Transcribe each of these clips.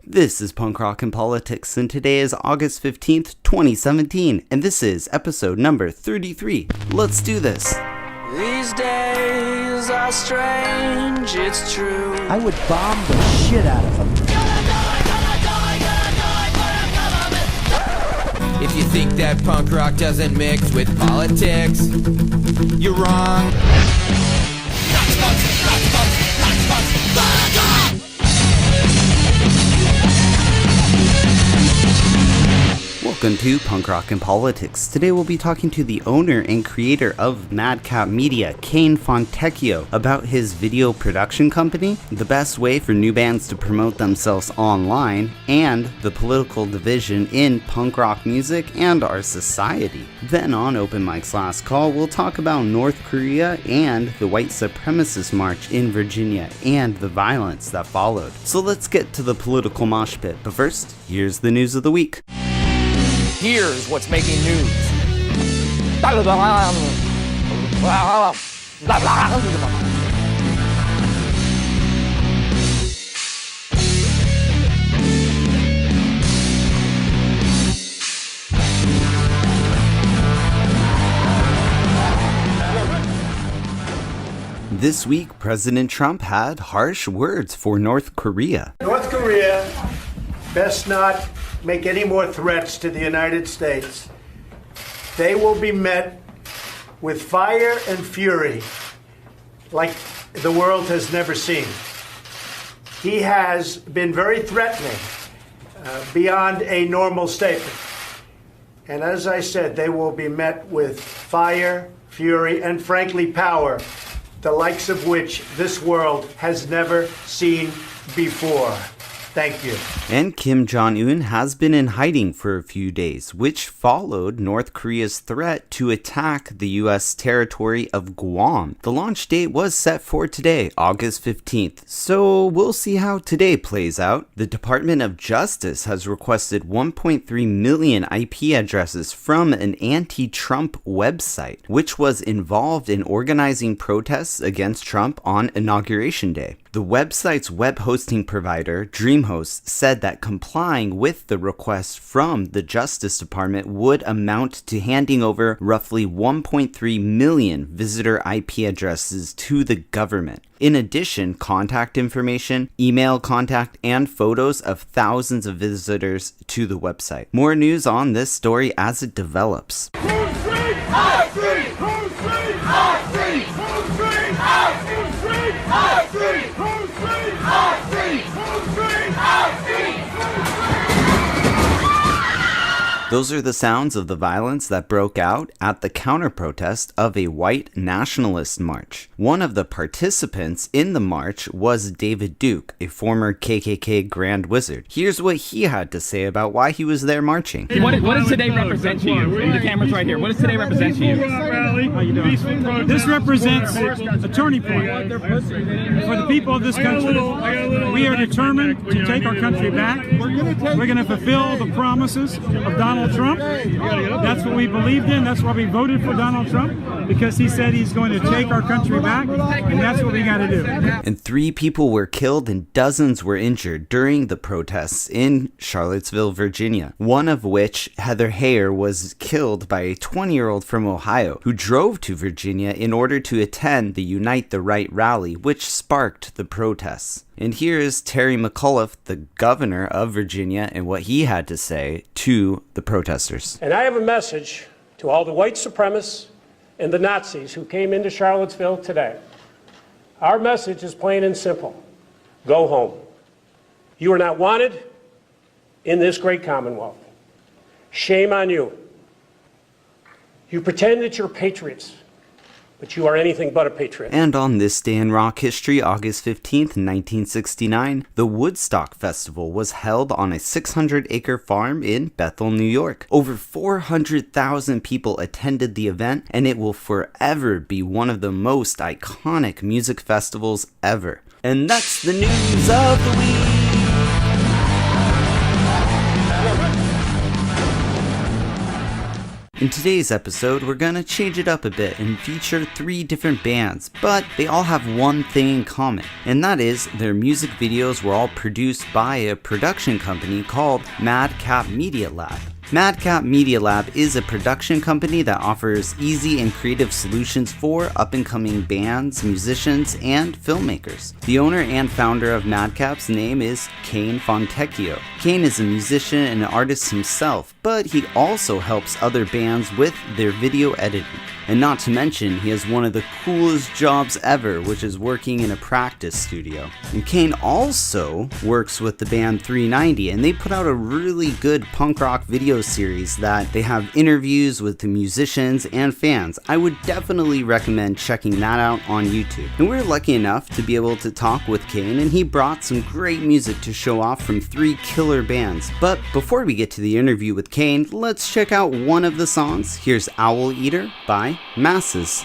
This is Punk Rock and Politics, and today is August 15th, 2017, and this is episode number 33. Let's do this. These days are strange, it's true. I would bomb the shit out of them. If you think that punk rock doesn't mix with politics, you're wrong. Welcome to Punk Rock and Politics. Today we'll be talking to the owner and creator of Madcap Media, Kane Fontecchio, about his video production company, the best way for new bands to promote themselves online, and the political division in punk rock music and our society. Then on Open Mic's Last Call, we'll talk about North Korea and the white supremacist march in Virginia and the violence that followed. So let's get to the political mosh pit, but first, here's the news of the week. Here's what's making news. This week, President Trump had harsh words for North Korea. North Korea best not make any more threats to the United States. They will be met with fire and fury like the world has never seen. He has been very threatening beyond a normal statement. And as I said, they will be met with fire, fury, and frankly power, the likes of which this world has never seen before. Thank you. And Kim Jong-un has been in hiding for a few days, which followed North Korea's threat to attack the U.S. territory of Guam. The launch date was set for today, August 15th, so we'll see how today plays out. The Department of Justice has requested 1.3 million IP addresses from an anti-Trump website, which was involved in organizing protests against Trump on Inauguration Day. The website's web hosting provider, DreamHost, said that complying with the request from the Justice Department would amount to handing over roughly 1.3 million visitor IP addresses to the government. In addition, contact information, email contact, and photos of thousands of visitors to the website. More news on this story as it develops. Who's free? I'm free! Who's free? I'm free! Who's free? I'm free! Who's free? I'm free! Who's free? I'm free! Who's free? I'm free! Those are the sounds of the violence that broke out at the counter-protest of a white nationalist march. One of the participants in the march was David Duke, a former KKK Grand Wizard. Here's what he had to say about why he was there marching. What does today represent to you? The camera's right here. What does today represent to you? How you doing? This represents a turning point for the people of this country. We are determined to take our country back. We're going to fulfill the promises of Donald Trump. That's what we believed in. That's why we voted for Donald Trump, because he said he's going to take our country back, and that's what we got to do. And 3 people were killed and dozens were injured during the protests in Charlottesville, Virginia. One of which, Heather Heyer, was killed by a 20-year-old from Ohio who drove to Virginia in order to attend the Unite the Right rally, which sparked the protests. And here is Terry McAuliffe, the governor of Virginia, and what he had to say to the protesters. And I have a message to all the white supremacists and the Nazis who came into Charlottesville today. Our message is plain and simple. Go home. You are not wanted in this great Commonwealth. Shame on you. You pretend that you're patriots, but you are anything but a patriot. And on this day in rock history, August 15th, 1969, the Woodstock Festival was held on a 600-acre farm in Bethel, New York. Over 400,000 people attended the event, and it will forever be one of the most iconic music festivals ever. And that's the news of the week! In today's episode, we're gonna change it up a bit and feature 3 different bands, but they all have one thing in common, and that is their music videos were all produced by a production company called Madcap Media Lab. Madcap Media Lab is a production company that offers easy and creative solutions for up-and-coming bands, musicians, and filmmakers. The owner and founder of Madcap's name is Kane Fontecchio. Kane is a musician and an artist himself, but he also helps other bands with their video editing. And not to mention, he has one of the coolest jobs ever, which is working in a practice studio. And Kane also works with the band 390, and they put out a really good punk rock video series that they have interviews with the musicians and fans. I would definitely recommend checking that out on YouTube. And we're lucky enough to be able to talk with Kane, and he brought some great music to show off from 3 killer bands. But before we get to the interview with Kane, let's check out one of the songs. Here's Owl Eater by Masses.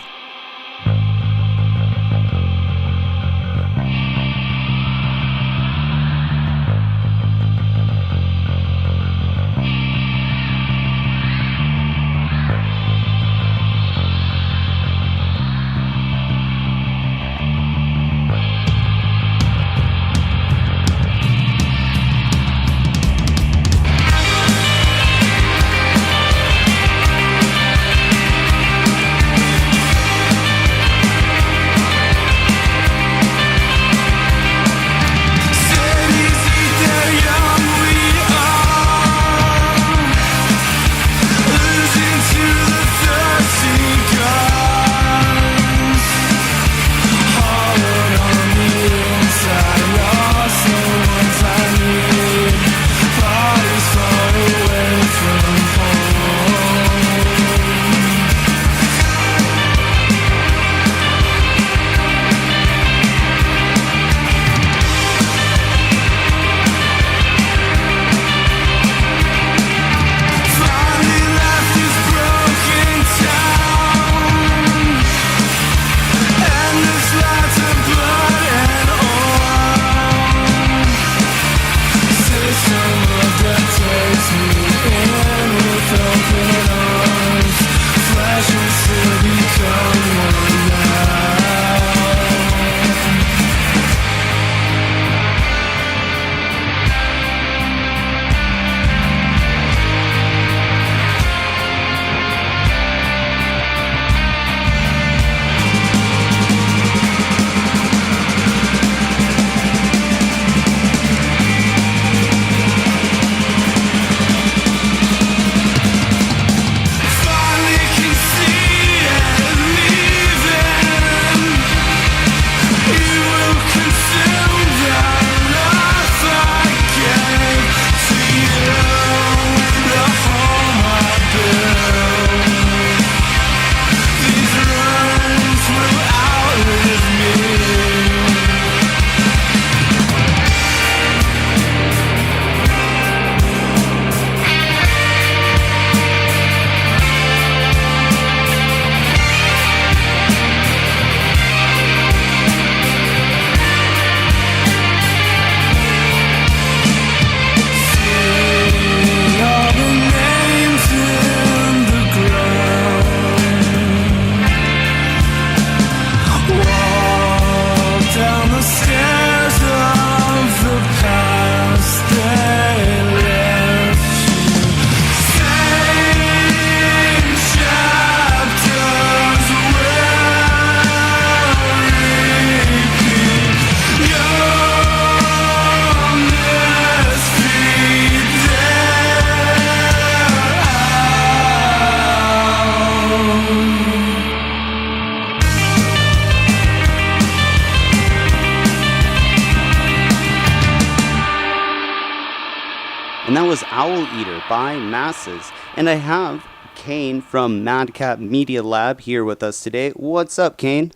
And that was Owl Eater by Masses. And I have Kane from Madcap Media Lab here with us today. What's up, Kane?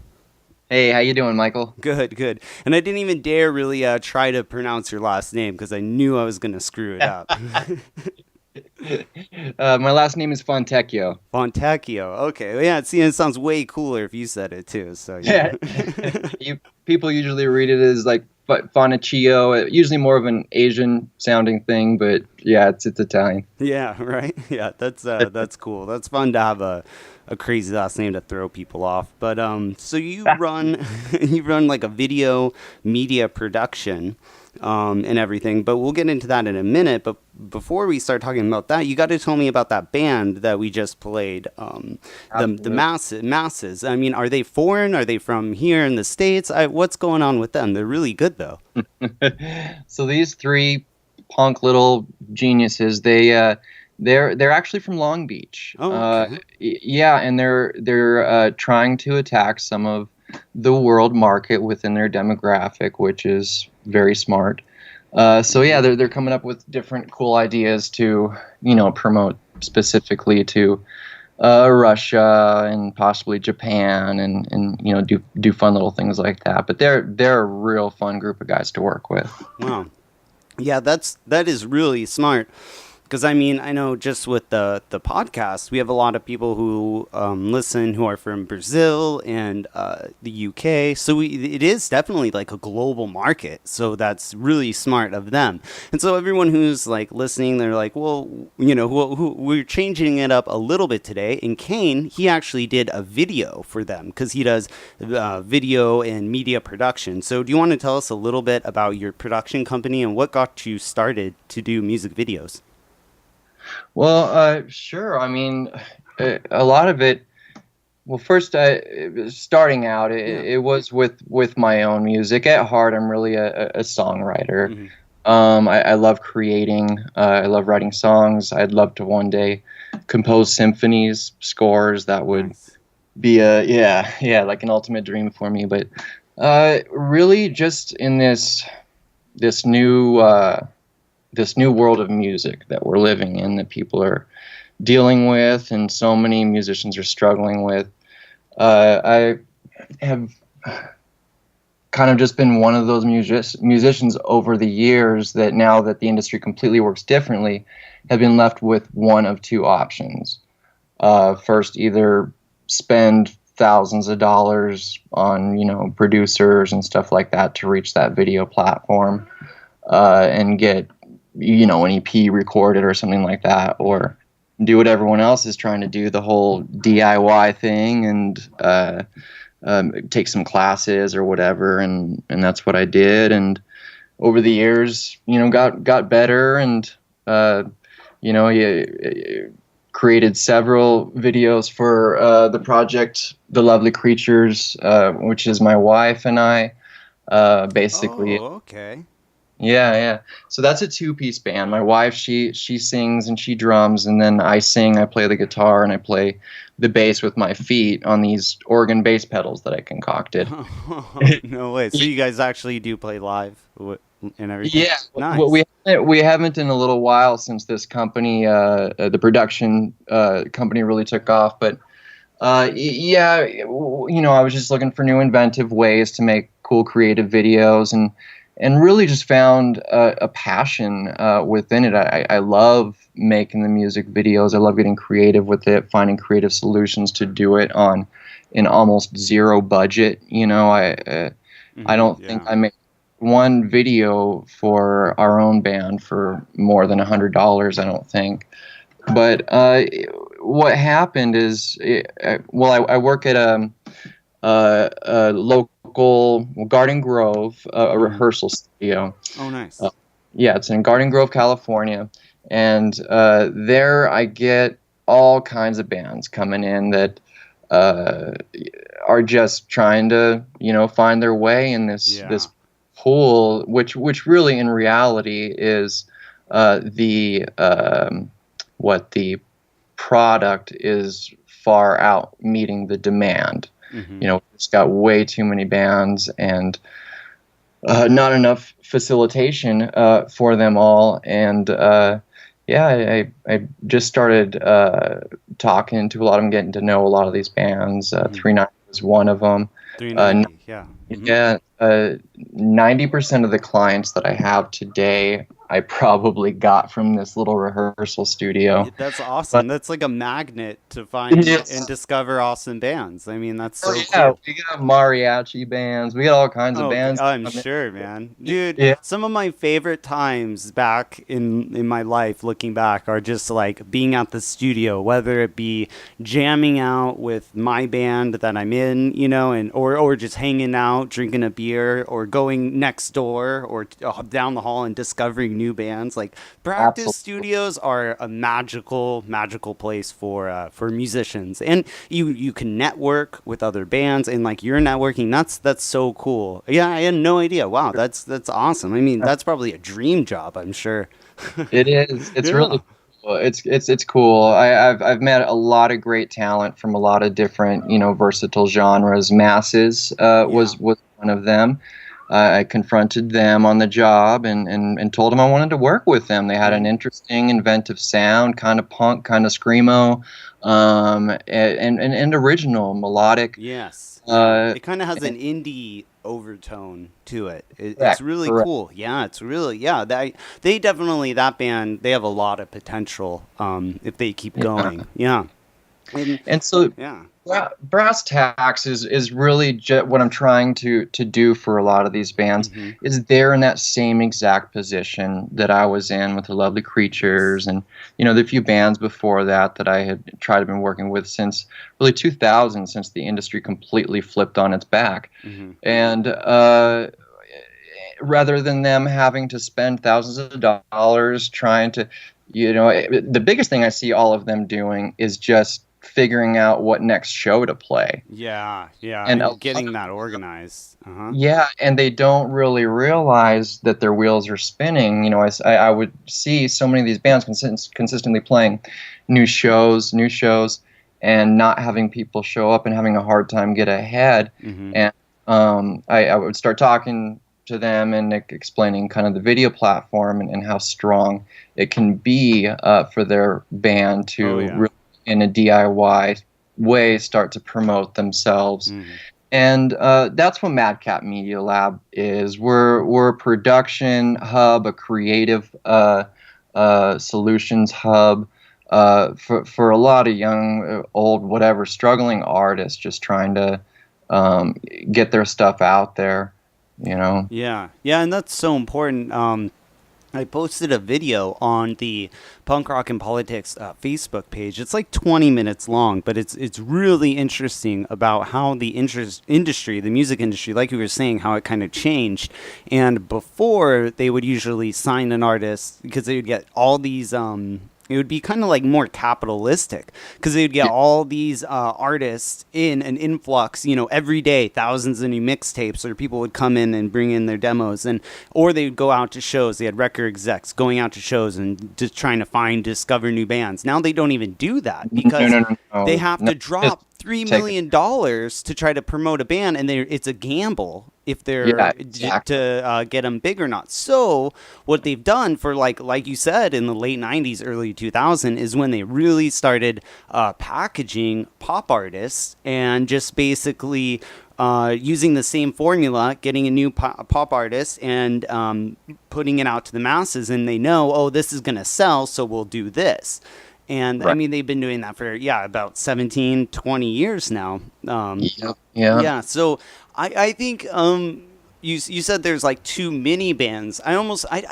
Hey, how you doing, Michael? Good, good. And I didn't even dare really try to pronounce your last name because I knew I was going to screw it up. My last name is Fontecchio. Fontecchio. Okay. Yeah. See, it sounds way cooler if you said it too. So Yeah. People usually read it as like Fontecchio. Usually more of an Asian sounding thing, but yeah, it's Italian. Yeah. Right. Yeah. That's cool. That's fun to have a crazy last name to throw people off. But so you run you run like a video media production. And everything, but we'll get into that in a minute. But before we start talking about that, you got to tell me about that band that we just played, the masses. I mean, are they foreign? Are they from here in the States? What's going on with them? They're really good though. So these three punk little geniuses, they're actually from Long Beach. Oh, okay. Yeah, and they're trying to attack some of the world market within their demographic, which is very smart. So yeah, they're coming up with different cool ideas to, promote specifically to Russia and possibly Japan, and do fun little things like that. But they're a real fun group of guys to work with. Wow. Yeah, that is really smart. Because, I mean, I know just with the podcast, we have a lot of people who listen who are from Brazil and the UK. So it is definitely like a global market. So that's really smart of them. And so everyone who's like listening, they're like, well, we're changing it up a little bit today. And Kane, he actually did a video for them because he does video and media production. So do you want to tell us a little bit about your production company and what got you started to do music videos? Well, sure. I mean, a lot of it. Well, first, starting out, it was with my own music. At heart, I'm really a songwriter. Mm-hmm. I love creating. I love writing songs. I'd love to one day compose symphonies, scores. That would be like an ultimate dream for me. But really, just in this new world of music that we're living in, that people are dealing with and so many musicians are struggling with. I have kind of just been one of those musicians over the years that, now that the industry completely works differently, have been left with one of two options. First, either spend thousands of dollars on, producers and stuff like that to reach that video platform, and get an EP recorded or something like that, or do what everyone else is trying to do, the whole DIY thing, and take some classes or whatever, and that's what I did. And over the years, got better, and created several videos for the project The Lovely Creatures, which is my wife and I, basically. Oh, okay. Yeah. So that's a two-piece band. My wife, she sings and she drums, and then I sing, I play the guitar, and I play the bass with my feet on these organ bass pedals that I concocted. No way. So you guys actually do play live and everything? Yeah. Nice. Well, we haven't in a little while, since this company, the production company, really took off. But I was just looking for new inventive ways to make cool creative videos, and really just found a passion within it. I love making the music videos. I love getting creative with it, finding creative solutions to do it on an almost zero budget. I don't think I made one video for our own band for more than $100, I don't think. But what happened is, I work at a local Garden Grove, a rehearsal studio. Oh, nice. Yeah, it's in Garden Grove, California, and there I get all kinds of bands coming in that are just trying to, find their way in this pool, which really in reality is what the product is far out meeting the demand. Mm-hmm. It's got way too many bands and not enough facilitation for them all. And I just started talking to a lot of them, getting to know a lot of these bands. 390 was one of them. 390, yeah. Mm-hmm. Yeah. 90% of the clients that I have today, I probably got from this little rehearsal studio. That's awesome. That's like a magnet to find and discover awesome bands. I mean, that's so cool. We got mariachi bands. We got all kinds of bands. I'm sure, man. Dude, Yeah. some of my favorite times back in my life, looking back, are just like being at the studio, whether it be jamming out with my band that I'm in, you know, and or just hanging out, drinking a beer, or going next door or down the hall and discovering new bands. Like practice studios are a magical place for musicians, and you can network with other bands, and like you're networking. That's so cool. Yeah, I had no idea. Wow, that's awesome. I mean, that's probably a dream job, I'm sure. It is. It's really cool. It's cool. I've met a lot of great talent from a lot of different, you know, versatile genres. Masses was one of them. I confronted them on the job and told them I wanted to work with them. They had an interesting, inventive sound, kind of punk, kind of screamo, and original, melodic. Yes. It kind of has an indie overtone to it. It's really cool. Yeah, it's really, they definitely, that band, they have a lot of potential if they keep going. Yeah. And so, Brass Tacks is really what I'm trying to do for a lot of these bands. Is they're in that same exact position that I was in with the Lovely Creatures, and you know, the few bands before that I had tried to been working with since really 2000, since the industry completely flipped on its back, and rather than them having to spend thousands of dollars trying to, you know, the biggest thing I see all of them doing is just figuring out what next show to play. And getting that organized. Yeah, and they don't really realize that their wheels are spinning. You know, I would see so many of these bands consistently playing new shows, and not having people show up and having a hard time get ahead. And I would start talking to them and explaining kind of the video platform and how strong it can be for their band to really, in a DIY way, start to promote themselves. And that's what Madcap Media Lab is. We're a production hub, a creative solutions hub for a lot of young, old, whatever, struggling artists just trying to get their stuff out there, you know? Yeah, and that's so important. I posted a video on the Punk Rock and Politics Facebook page. It's like 20 minutes long, but it's really interesting about how the industry, the music industry, like you were saying, how it kind of changed. And before, they would usually sign an artist because they would get all these... it would be kind of like more capitalistic because they would get all these artists in an influx, you know, every day, thousands of new mixtapes, or people would come in and bring in their demos, or they would go out to shows. They had record execs going out to shows and just trying to discover new bands. Now they don't even do that because they have to drop $3 million to try to promote a band, and it's a gamble if they're to get them big or not. So what they've done for like you said in the late 90s, early 2000 is when they really started packaging pop artists and just basically using the same formula, getting a new pop artist and putting it out to the masses, and they know, oh, this is going to sell, so we'll do this. And I mean, they've been doing that for, about 17, 20 years now. Yeah. So I think you said there's like too many bands. I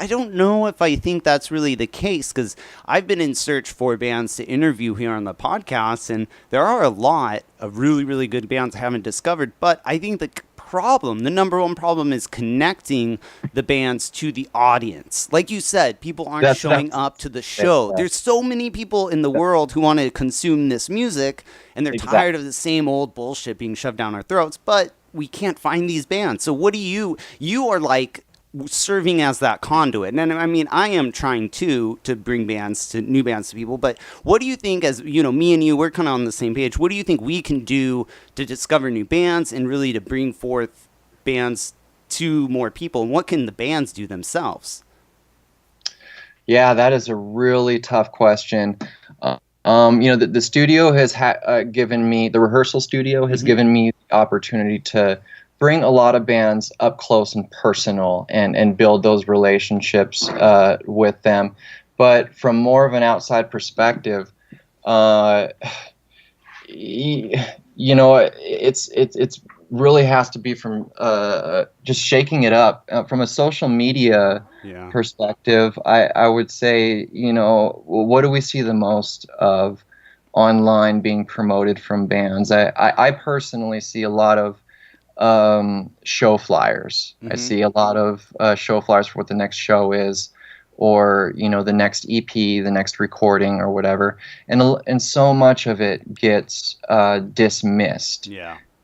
don't know if I think that's really the case, because I've been in search for bands to interview here on the podcast, and there are a lot of really, really good bands I haven't discovered. But I think the number one problem is connecting the bands to the audience. Like you said, people aren't showing up to the show. There's so many people in the world who want to consume this music, and they're tired of the same old bullshit being shoved down our throats, but we can't find these bands. So what do you are like serving as that conduit. And I mean, I am trying to bring new bands to people, but what do you think, as you know, me and you, we're kind of on the same page. What do you think we can do to discover new bands and really to bring forth bands to more people? And what can the bands do themselves? Yeah, that is a really tough question. The studio has given me, the rehearsal studio has given me the opportunity to bring a lot of bands up close and personal and build those relationships with them. But from more of an outside perspective, it's really has to be from just shaking it up. From a social media perspective, I would say, what do we see the most of online being promoted from bands? I personally see a lot of show flyers. I see a lot of show flyers for what the next show is, or the next EP, the next recording, or whatever, and so much of it gets dismissed.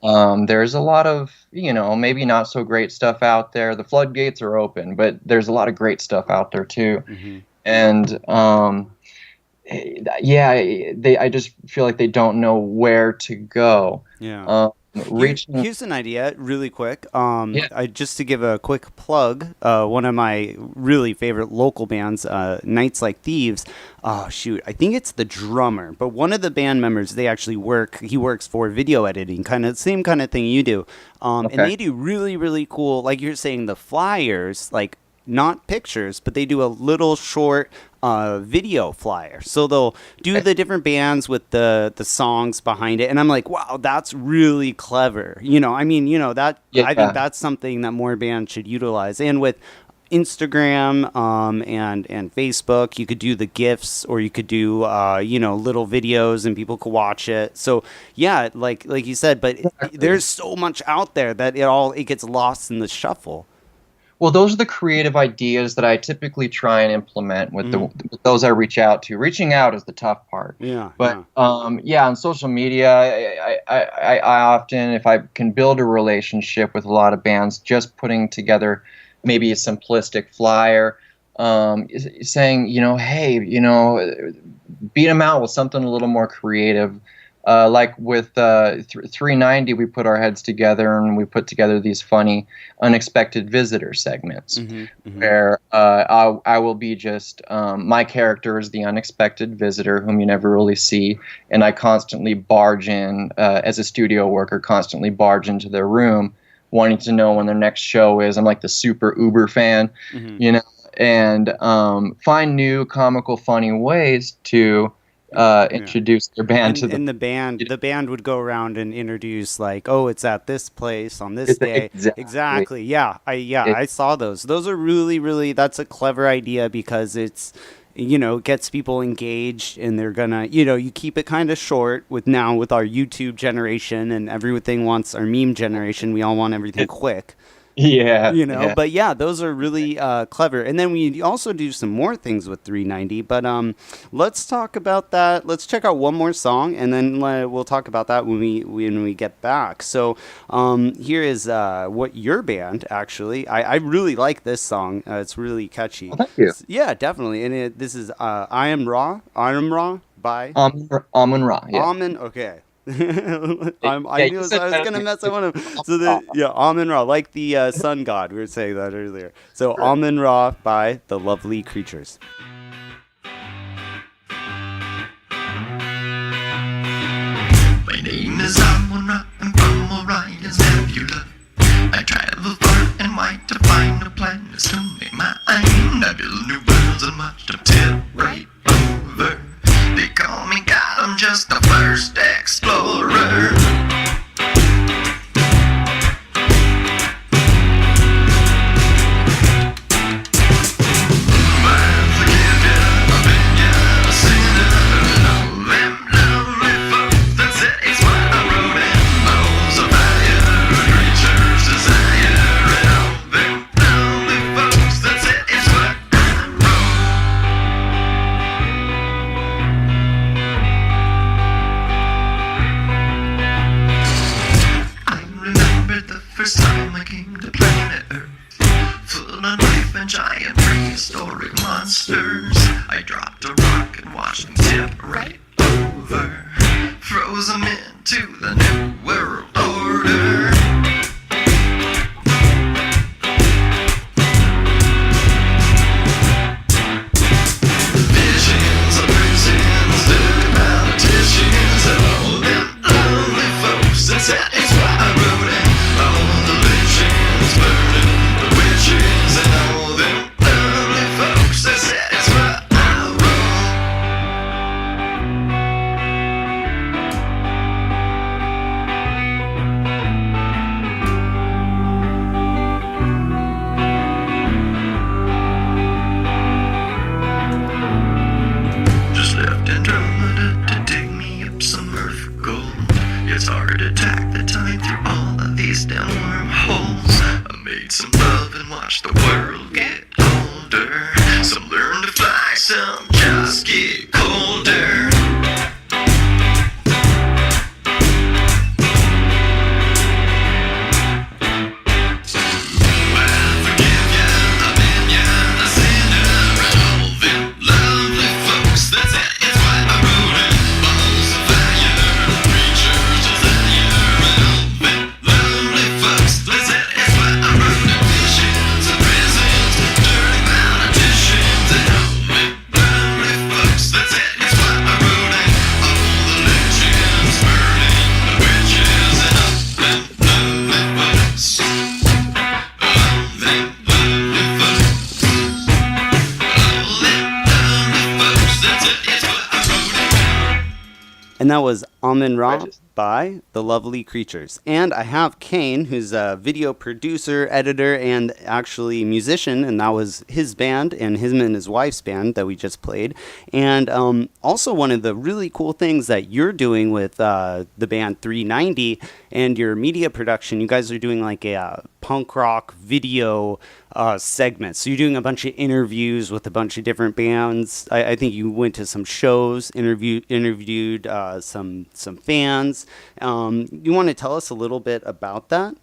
There's a lot of maybe not so great stuff out there. The floodgates are open, but there's a lot of great stuff out there too. And I just feel like they don't know where to go. Here's an idea really quick. Just to give a quick plug, one of my really favorite local bands, Nights Like Thieves. Oh shoot, I think it's the drummer, but one of the band members, he works for video editing, same kind of thing you do. And they do really, really cool, like you're saying, the flyers, like not pictures, but they do a little short video flyer. So they'll do the different bands with the songs behind it, and I'm like, wow, that's really clever. I think that's something that more bands should utilize. And with Instagram and Facebook, you could do the GIFs, or you could do little videos and people could watch it. So yeah, like you said, but there's so much out there that it gets lost in the shuffle. Well, those are the creative ideas that I typically try and implement with with those I reach out to. Reaching out is the tough part. But on social media, I often, if I can build a relationship with a lot of bands, just putting together maybe a simplistic flyer, saying, hey, beat them out with something a little more creative. Like with 390, we put our heads together and we put together these funny unexpected visitor segments where I will be just my character is the unexpected visitor whom you never really see, and I constantly barge in as a studio worker, constantly barge into their room wanting to know when their next show is. I'm like the super Uber fan, and find new comical funny ways to introduce their band to them. And the band would go around and introduce, like, oh, it's at this place on this day. Exactly. I saw those. Those are really, really, that's a clever idea, because it's, gets people engaged, and they're gonna, you keep it kind of short with our YouTube generation, and everything wants our meme generation. We all want everything quick. But those are really clever. And then we also do some more things with 390, but let's talk about that. Let's check out one more song, and then we'll talk about that when we get back. So here is what your band, actually, I really like this song. It's really catchy. Oh, thank you. Yeah, definitely. And this is I Am Ra by Amon Ra. Amon, okay. I knew I was gonna mess up one of them. So Amon Ra, like the sun god. We were saying that earlier. So Amon Ra by The Lovely Creatures. My name is Amon Ra, I'm from Orion's nebula. I travel far and wide to find new planets to make mine. I build new worlds and watch them tip right over. They call me God, I'm just the first explorer. First time I came to planet Earth, full of life and giant prehistoric monsters. I dropped a rock and watched them tip right over, froze them into the new world order. Visions of prisons, dirty politicians, and all them lonely folks that said it's why I wrote it. All the just get colder. And that was Amun Ra by The Lovely Creatures. And I have Kane, who's a video producer, editor, and actually musician, and that was his band and him and his wife's band that we just played. And also one of the really cool things that you're doing with the band 390 and your media production, you guys are doing like a punk rock video segment. So you're doing a bunch of interviews with a bunch of different bands. I think you went to some shows, interviewed some fans. You want to tell us a little bit about that?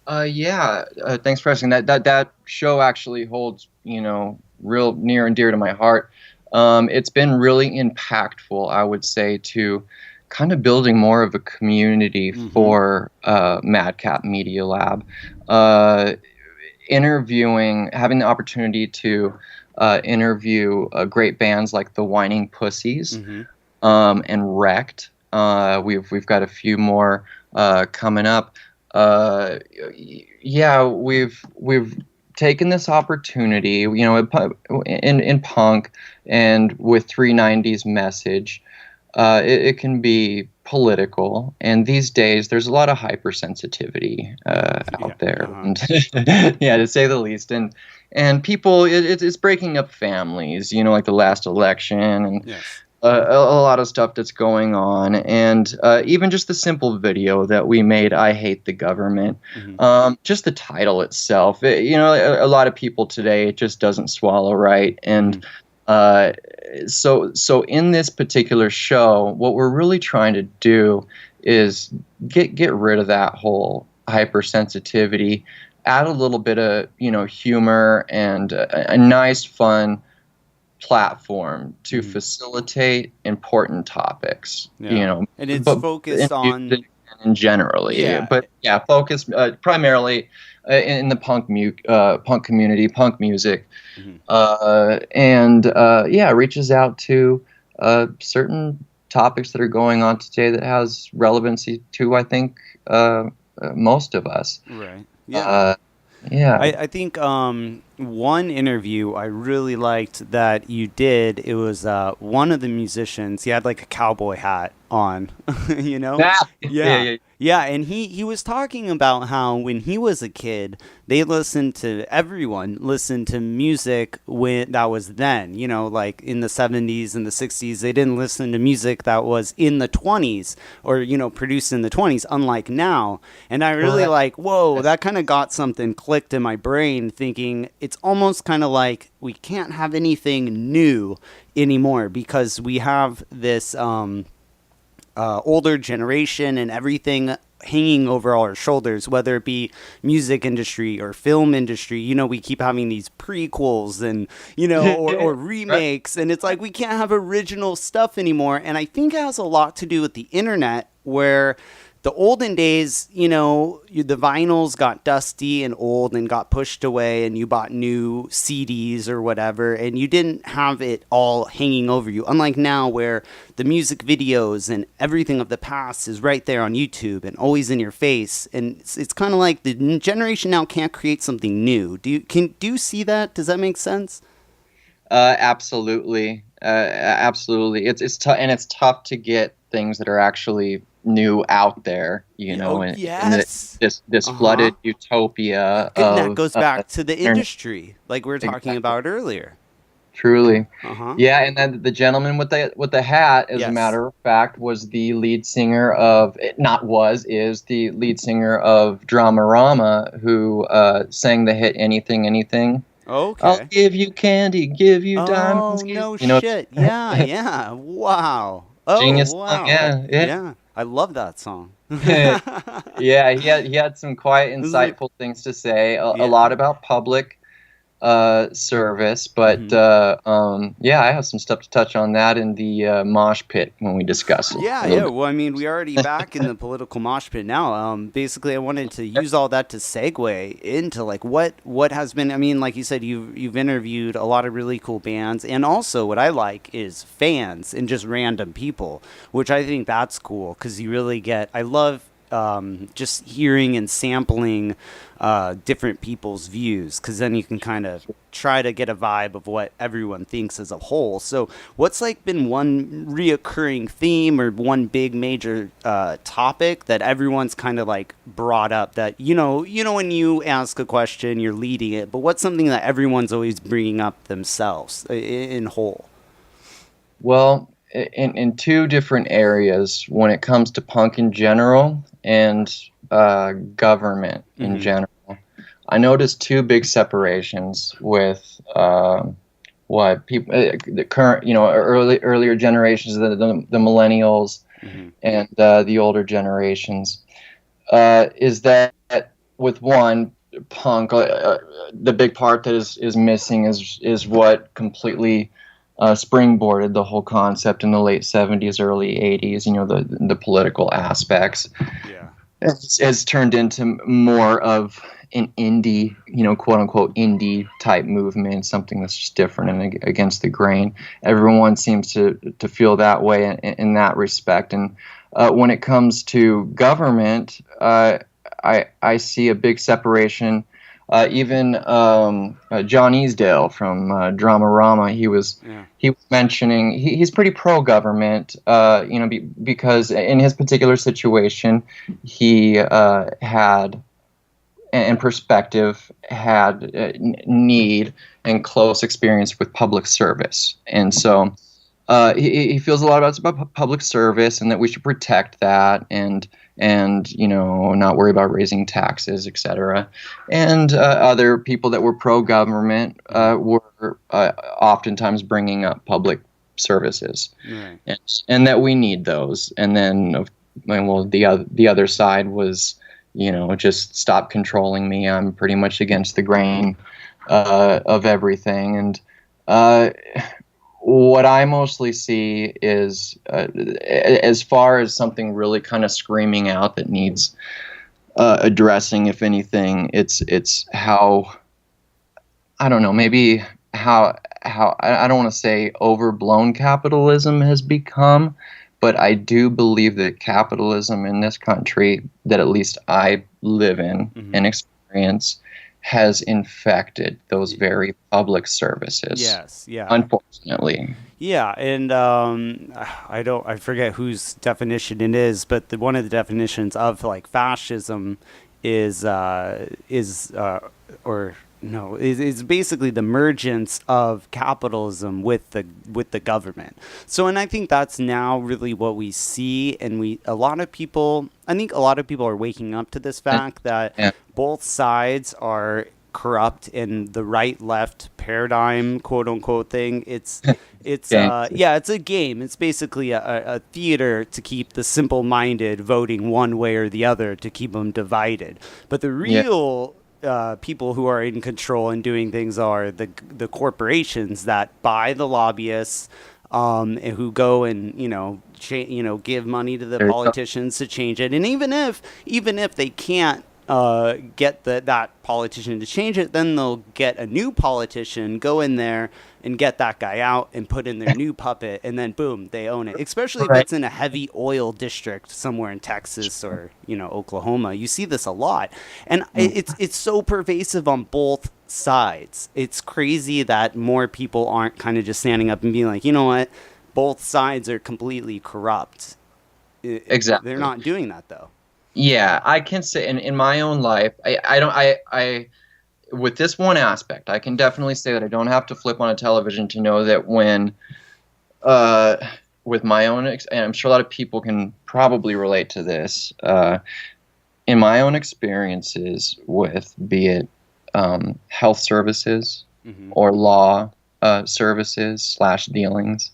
Yeah. Thanks for asking. That show actually holds, real near and dear to my heart. It's been really impactful, I would say, to kind of building more of a community for Madcap Media Lab. Having the opportunity to interview great bands like the Whining Pussies and Wrecked. We've got a few more coming up. We've taken this opportunity, in punk and with 390's message. It can be political, and these days there's a lot of hypersensitivity out there, and to say the least. And people, it's breaking up families, like the last election, and a lot of stuff that's going on, and even just the simple video that we made, "I Hate the Government." Just the title itself, a lot of people today, it just doesn't swallow right, and so in this particular show, what we're really trying to do is get rid of that whole hypersensitivity, add a little bit of humor and a nice, fun platform to facilitate important topics. And it's focused on generally, but focused primarily in the punk community, punk music, reaches out to certain topics that are going on today that has relevancy to, I think, most of us. Right. Yeah. I think one interview I really liked that you did, it was one of the musicians, he had like a cowboy hat on, Yeah, and he was talking about how when he was a kid, everyone listened to music that was then, like in the 70s and the 60s. They didn't listen to music that was in the 20s or, produced in the 20s, unlike now. And I really that kind of got something clicked in my brain, thinking it's almost kind of like we can't have anything new anymore because we have this older generation and everything hanging over our shoulders, whether it be music industry or film industry. We keep having these prequels and or remakes, and it's like we can't have original stuff anymore. And I think it has a lot to do with the internet, where the olden days, the vinyls got dusty and old and got pushed away, and you bought new CDs or whatever, and you didn't have it all hanging over you. Unlike now, where the music videos and everything of the past is right there on YouTube and always in your face. And it's kind of like the generation now can't create something new. Do you see that? Does that make sense? Absolutely. Absolutely. It's tough, and it's tough to get things that are actually new out there, in this flooded utopia. And that goes back to the industry, like we were talking about earlier. Truly. Yeah, and then the gentleman with the hat, as a matter of fact, is the lead singer of Dramarama, who sang the hit Anything Anything. Okay. I'll give you candy, give you diamonds. Oh, no You know, shit. Yeah, yeah. Wow. Oh, genius song, wow. yeah. Yeah. I love that song. Yeah, he had some quite This is like, insightful things to say. A yeah. lot about public service, but yeah, I have some stuff to touch on that in the mosh pit when we discuss it. Yeah, yeah. Well, I mean, we already back in the political mosh pit now. Basically, I wanted to use all that to segue into like what has been. I mean, like you said, you've interviewed a lot of really cool bands, and also what I like is fans and just random people, which I think that's cool because you really get. I love just hearing and sampling different people's views, because then you can kind of try to get a vibe of what everyone thinks as a whole. So what's like been one reoccurring theme or one big major topic that everyone's kind of like brought up that, you know, when you ask a question, you're leading it, but what's something that everyone's always bringing up themselves in whole? Well, in two different areas when it comes to punk in general and government in general. I noticed two big separations with what people, the current, earlier generations, the millennials and the older generations. Is that with one punk, the big part that is missing is what completely springboarded the whole concept in the late 70s, early 80s. The political aspects. Yeah, has turned into more of an indie, quote unquote indie type movement, something that's just different and against the grain. Everyone seems to feel that way in that respect. And when it comes to government, I see a big separation. Even John Easdale from Dramarama, he was mentioning he's pretty pro government, because in his particular situation, he had and perspective had need and close experience with public service, and so he feels a lot about public service and that we should protect that and not worry about raising taxes, etc. And other people that were pro-government were oftentimes bringing up public services, right. and that we need those. And then, the other side was, just stop controlling me. I'm pretty much against the grain of everything. And what I mostly see is, as far as something really kind of screaming out that needs addressing, if anything, it's how, I don't know, maybe how I don't want to say overblown capitalism has become, but I do believe that capitalism in this country, that at least I live in and experience, has infected those very public services. Yes, yeah. Unfortunately. Yeah, and I forget whose definition it is, but one of the definitions of like fascism is basically the mergence of capitalism with the government. So, and I think that's now really what we see, and I think a lot of people are waking up to this fact that both sides are corrupt in the right-left paradigm, quote unquote thing. It's it's a game. It's basically a theater to keep the simple-minded voting one way or the other to keep them divided. But the real people who are in control and doing things are the corporations that buy the lobbyists, who go and give money to the politicians to change it. And even if they can't get that politician to change it, then they'll get a new politician, go in there and get that guy out and put in their new puppet, and then boom, they own it. Especially if it's in a heavy oil district somewhere in Texas or Oklahoma. You see this a lot, and it's so pervasive on both sides. It's crazy that more people aren't kind of just standing up and being like, you know what, both sides are completely corrupt. Exactly. They're not doing that though. Yeah, I can say in my own life, I with this one aspect, I can definitely say that I don't have to flip on a television to know that when, with my own, and I'm sure a lot of people can probably relate to this, in my own experiences with, be it health services, or law services / dealings,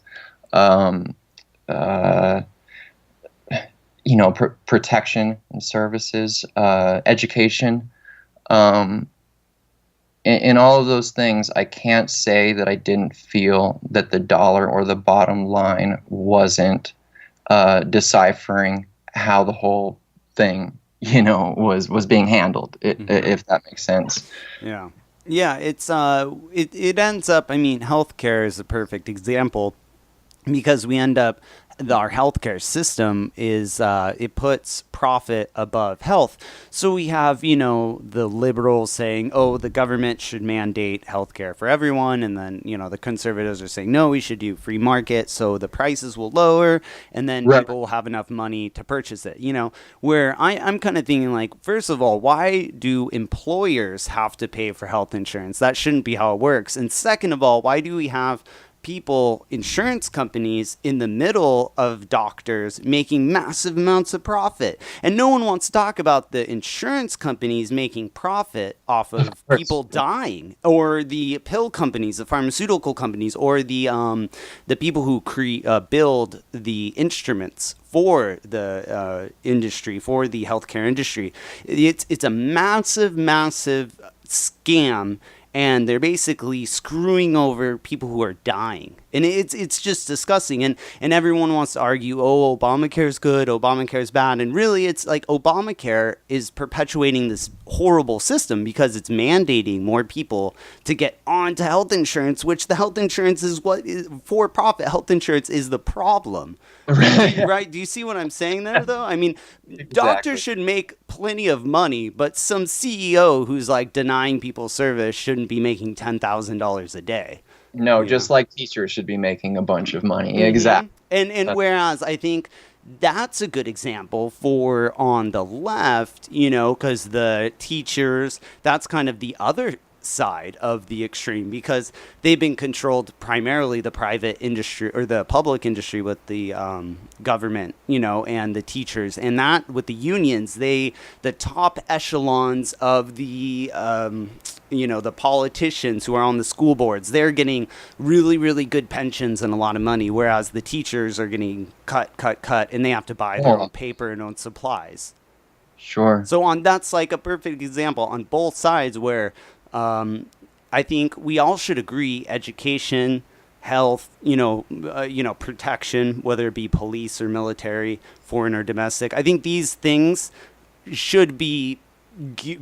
protection and services, education. In all of those things, I can't say that I didn't feel that the dollar or the bottom line wasn't deciphering how the whole thing, was being handled, if that makes sense. Yeah. Yeah, it's it ends up, I mean, healthcare is a perfect example because we end up, our healthcare system is it puts profit above health. So we have, the liberals saying, oh, the government should mandate healthcare for everyone. And then, the conservatives are saying, no, we should do free market so the prices will lower and then people will have enough money to purchase it. Where I'm kind of thinking like, first of all, why do employers have to pay for health insurance? That shouldn't be how it works. And second of all, why do we have people, insurance companies, in the middle of doctors making massive amounts of profit? And no one wants to talk about the insurance companies making profit off of people dying, or the pill companies, the pharmaceutical companies, or the people who build the instruments for the industry, for the healthcare industry. It's a massive scam. And they're basically screwing over people who are dying. And it's just disgusting. And everyone wants to argue, oh, Obamacare is good, Obamacare is bad. And really, it's like Obamacare is perpetuating this horrible system because it's mandating more people to get onto health insurance, which the health insurance is for-profit health insurance is the problem. Right? Do you see what I'm saying there, though? I mean, doctors should make plenty of money, but some CEO who's like denying people service shouldn't be making $10,000 a day. No, just like teachers should be making a bunch of money. Exactly. And whereas I think that's a good example for on the left, because the teachers, that's kind of the other side of the extreme, because they've been controlled primarily the private industry or the public industry with the government, and the teachers, and that with the unions, the top echelons of the the politicians who are on the school boards, they're getting really, really good pensions and a lot of money, whereas the teachers are getting cut, and they have to buy their own paper and own supplies. Sure. So that's like a perfect example on both sides where I think we all should agree education, health, protection, whether it be police or military, foreign or domestic. I think these things should be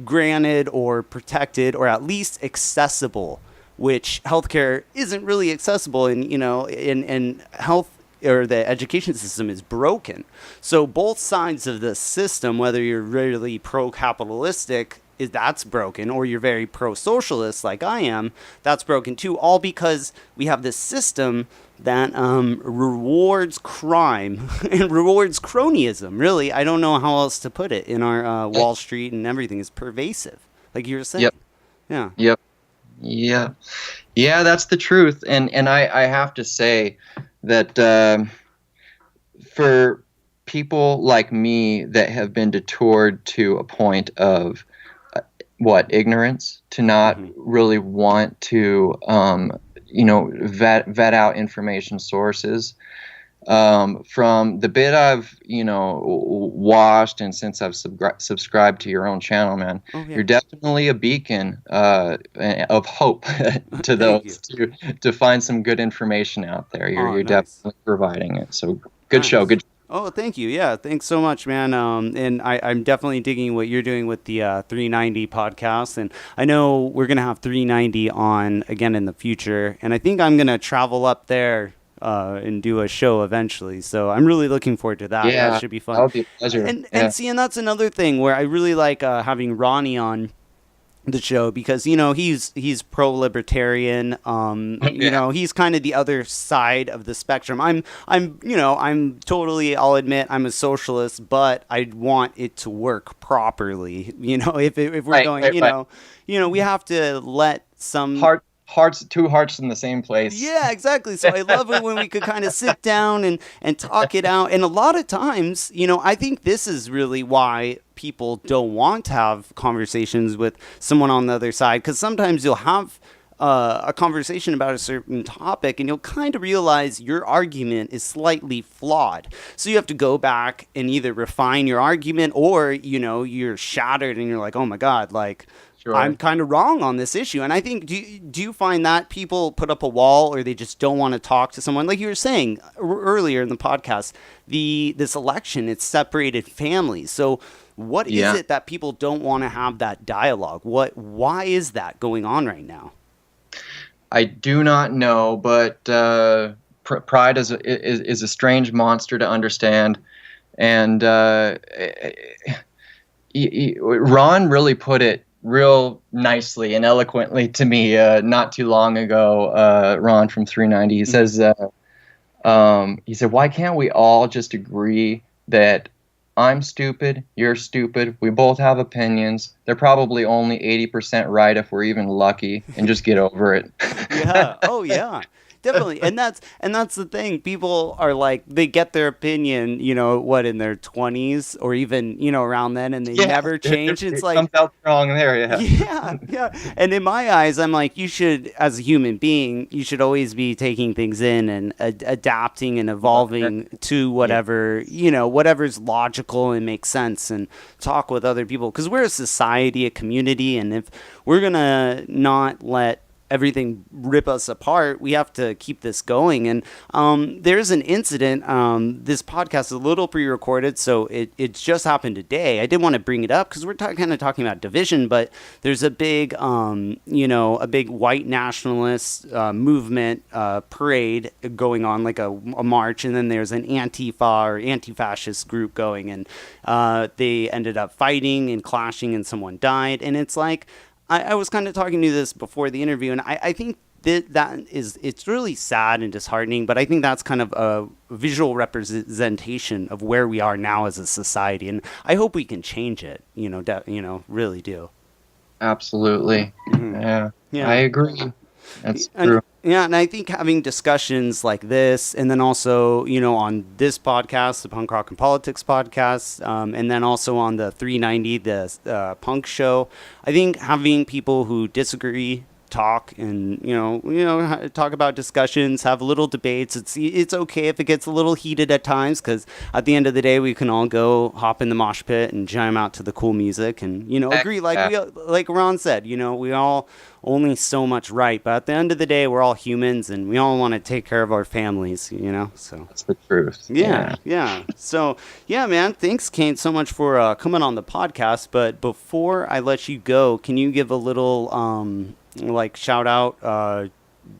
granted or protected or at least accessible, which healthcare isn't really accessible, and health or the education system is broken. So both sides of the system, whether you're really pro-capitalistic, that's broken, or you're very pro-socialist like I am, that's broken too, all because we have this system that rewards crime and rewards cronyism, really. I don't know how else to put it in our Wall Street, and everything is pervasive, like you were saying. Yep. Yeah. Yep. Yeah, that's the truth. And I have to say that for people like me that have been detoured to a point of ignorance, to not really want to vet out information sources, from the bit I've watched, and since I've subscribed to your own channel, man, you're definitely a beacon of hope to those to find some good information out there. You're definitely providing it. So good show. Good. Oh, thank you. Yeah, thanks so much, man. And I'm definitely digging what you're doing with the 390 podcast. And I know we're going to have 390 on again in the future. And I think I'm going to travel up there and do a show eventually. So I'm really looking forward to that. Yeah, that should be fun. That would be a pleasure. And that's another thing where I really like having Ronnie on the show, because he's pro-libertarian. He's kind of the other side of the spectrum. I'm totally, I'll admit, I'm a socialist, but I want it to work properly. If we're going, we have to let some two hearts in the same place. Yeah, exactly. So I love it when we could kind of sit down and talk it out. And a lot of times, I think this is really why people don't want to have conversations with someone on the other side, because sometimes you'll have a conversation about a certain topic, and you'll kind of realize your argument is slightly flawed. So you have to go back and either refine your argument, or, you know, you're shattered and you're like, oh my God, like, Sure. I'm kind of wrong on this issue. And I think, do you find that people put up a wall, or they just don't want to talk to someone? Like you were saying earlier in the podcast, this election, it's separated families. So what is it that people don't want to have that dialogue? Why is that going on right now? I do not know, but pride is a strange monster to understand. And Ron really put it real nicely and eloquently to me not too long ago. Ron from 390, he says, he said, why can't we all just agree that I'm stupid, you're stupid, we both have opinions, they're probably only 80% right if we're even lucky, and just get over it. Yeah. Oh yeah. Definitely. And that's the thing. People are like, they get their opinion, you know, in their 20s or even, you know, around then, and they never change. It's like, comes out strong there, yeah. And in my eyes, I'm like, you should, as a human being, you should always be taking things in and adapting and evolving to whatever, you know, whatever's logical and makes sense, and talk with other people. Because we're a society, a community, and if we're going to not let everything rip us apart, we have to keep this going. And there's an incident. This podcast is a little pre-recorded, so it's just happened today. I did want to bring it up because we're kind of talking about division, but there's a big, a big white nationalist movement parade going on, like a march, and then there's an Antifa or anti-fascist group going, and they ended up fighting and clashing, and someone died. And it's like, I was kind of talking to this before the interview, and I think it's really sad and disheartening, but I think that's kind of a visual representation of where we are now as a society, and I hope we can change it, really do. Absolutely. Mm-hmm. Yeah, I agree. That's true. Yeah, and I think having discussions like this, and then also, on this podcast, the Punk Rock and Politics podcast, and then also on the 390, the punk show, I think having people who disagree talk and, talk about discussions, have little debates. It's okay if it gets a little heated at times, because at the end of the day, we can all go hop in the mosh pit and jam out to the cool music and, agree. Like Ron said, we all only so much right, but at the end of the day, we're all humans and we all want to take care of our families, so that's the truth. Yeah. So yeah, man, thanks, Kane, so much for coming on the podcast. But before I let you go, can you give a little shout out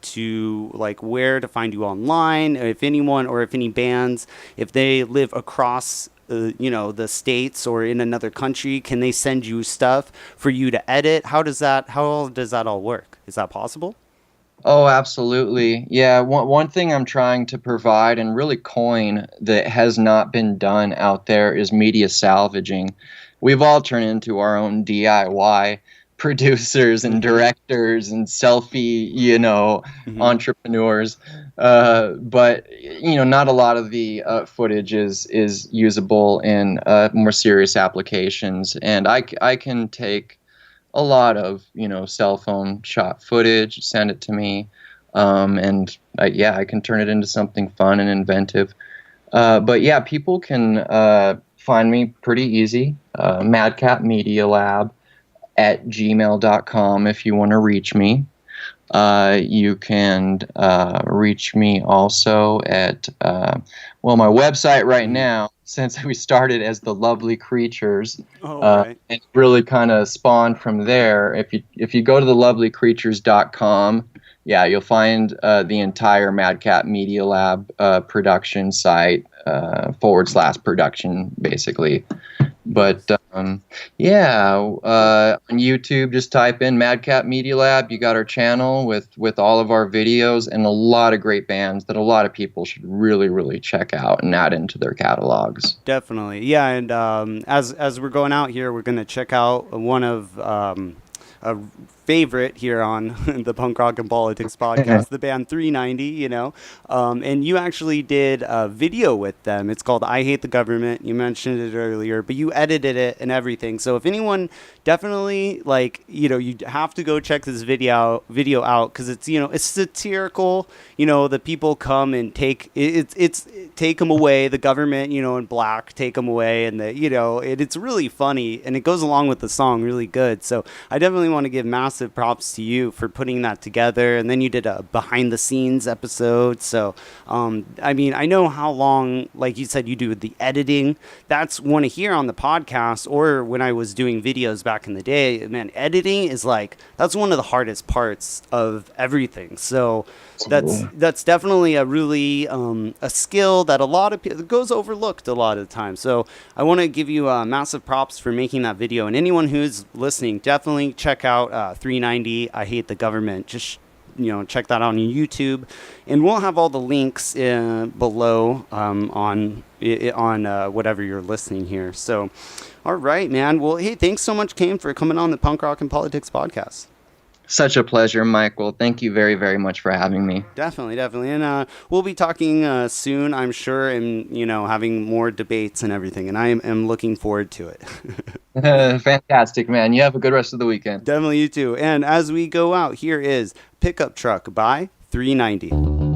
to where to find you online, if anyone, or if any bands, if they live across the states or in another country, can they send you stuff for you to edit? How does that all work? Is that possible? Oh, absolutely. Yeah. One thing I'm trying to provide and really coin that has not been done out there is media salvaging. We've all turned into our own DIY producers and directors and selfie, entrepreneurs. But, not a lot of the footage is usable in more serious applications. And I can take a lot of, cell phone shot footage, send it to me. And I can turn it into something fun and inventive. But yeah, people can find me pretty easy. Madcap Media Lab @gmail.com if you want to reach me. You can reach me also at my website right now, since we started as The Lovely Creatures, and really kind of spawned from there. If you go to thelovelycreatures.com, you'll find the entire Madcap Media Lab production site /production, basically. But on YouTube, just type in Madcap Media Lab. You got our channel with all of our videos and a lot of great bands that a lot of people should really, really check out and add into their catalogs. Definitely, yeah. And as we're going out here, we're going to check out one of a favorite here on the Punk Rock and Politics podcast, the band 390, you know, and you actually did a video with them. It's called I Hate the Government. You mentioned it earlier, but you edited it and everything. So if anyone definitely, like, you know, you have to go check this video out, because it's, you know, it's satirical. You know, the people come and take them away, the government, you know, in black, take them away, and you know, it's really funny, and it goes along with the song really good. So I definitely want to give massive props to you for putting that together. And then you did a behind the scenes episode. So I mean, I know how long, like you said, you do the editing. That's one to hear on the podcast, or when I was doing videos back in the day, man, editing is that's one of the hardest parts of everything. So that's definitely a really a skill that a lot of people goes overlooked a lot of the time. So I want to give you massive props for making that video, and anyone who's listening, definitely check out 390 I Hate the Government. Just, you know, check that out on YouTube, and we'll have all the links below on whatever you're listening here. So all right, man. Well, hey, thanks so much, Kane, for coming on the Punk Rock and Politics podcast. Such a pleasure, Michael. Thank you very, very much for having me. Definitely. And we'll be talking soon, I'm sure, and, you know, having more debates and everything. And I am looking forward to it. Fantastic, man. You have a good rest of the weekend. Definitely, you too. And as we go out, here is Pickup Truck by 390.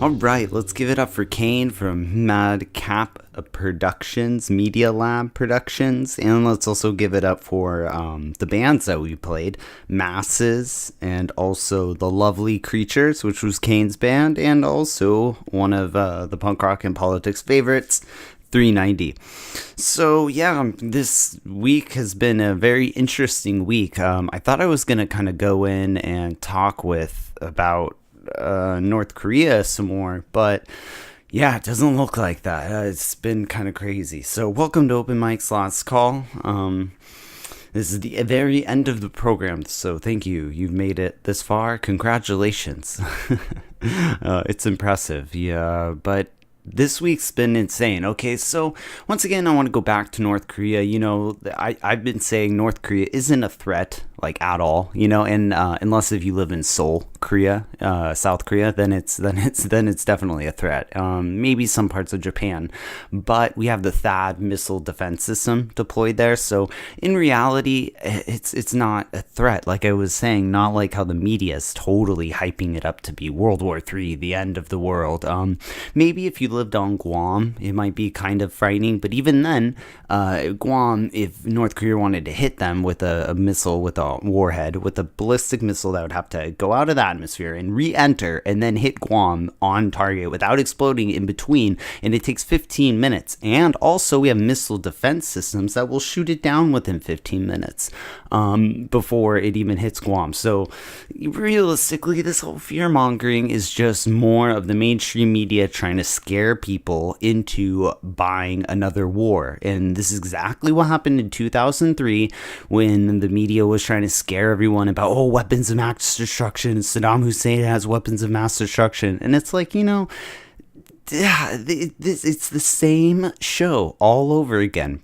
All right, let's give it up for Kane from Madcap Media Lab Productions, and let's also give it up for the bands that we played, Masses, and also The Lovely Creatures, which was Kane's band, and also one of the punk rock and politics favorites, 390. So yeah, this week has been a very interesting week. I thought I was gonna kind of go in and talk about North Korea some more, but yeah, it doesn't look like that. It's been kind of crazy. So welcome to Open Mike's Last Call. This is the very end of the program, so thank you. You've made it this far. Congratulations. It's impressive. Yeah, but this week's been insane. Okay, so once again, I want to go back to North Korea. You know, I've been saying North Korea isn't a threat, like, at all. You know, and unless if you live in Seoul, Korea, South Korea, then it's definitely a threat. Maybe some parts of Japan, but we have the THAAD missile defense system deployed there. So in reality, it's not a threat. Like I was saying, not like how the media is totally hyping it up to be World War III, the end of the world. Maybe if you lived on Guam, it might be kind of frightening, but even then, Guam, if North Korea wanted to hit them with a missile, with a warhead, with a ballistic missile, that would have to go out of the atmosphere and re-enter and then hit Guam on target without exploding in between, and it takes 15 minutes. And also we have missile defense systems that will shoot it down within 15 minutes before it even hits Guam. So realistically, this whole fear-mongering is just more of the mainstream media trying to scare people into buying another war. And this is exactly what happened in 2003 when the media was trying to scare everyone about, weapons of mass destruction, Saddam Hussein has weapons of mass destruction. And it's like, you know, it's the same show all over again.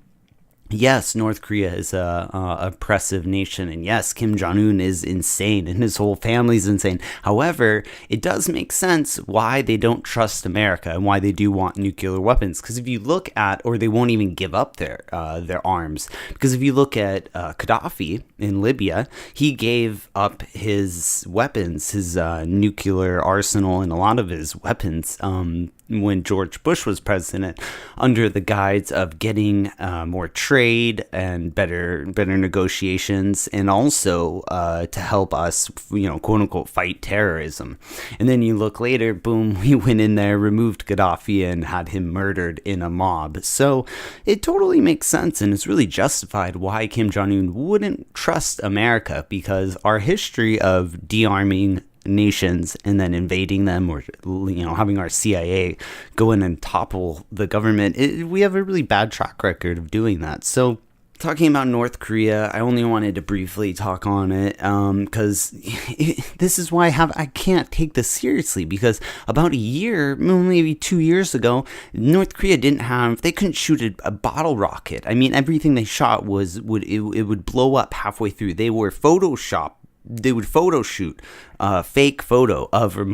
Yes, North Korea is a oppressive nation, and yes, Kim Jong-un is insane, and his whole family's insane. However, it does make sense why they don't trust America and why they do want nuclear weapons. Because if you look at, or they won't even give up their arms. Because if you look at Gaddafi in Libya, he gave up his weapons, his nuclear arsenal, and a lot of his weapons when George Bush was president, under the guise of getting more trade and better negotiations, and also to help us, you know, quote unquote, fight terrorism. And then you look later, boom, we went in there, removed Gaddafi, and had him murdered in a mob. So it totally makes sense, and it's really justified why Kim Jong-un wouldn't trust America, because our history of de-arming nations and then invading them, or, you know, having our CIA go in and topple the government, we have a really bad track record of doing that. So talking about North Korea, I only wanted to briefly talk on it because this is why I can't take this seriously, because about a year, maybe 2 years ago, North Korea they couldn't shoot a bottle rocket. I mean, everything they shot would blow up halfway through. They would photo shoot a fake photo of a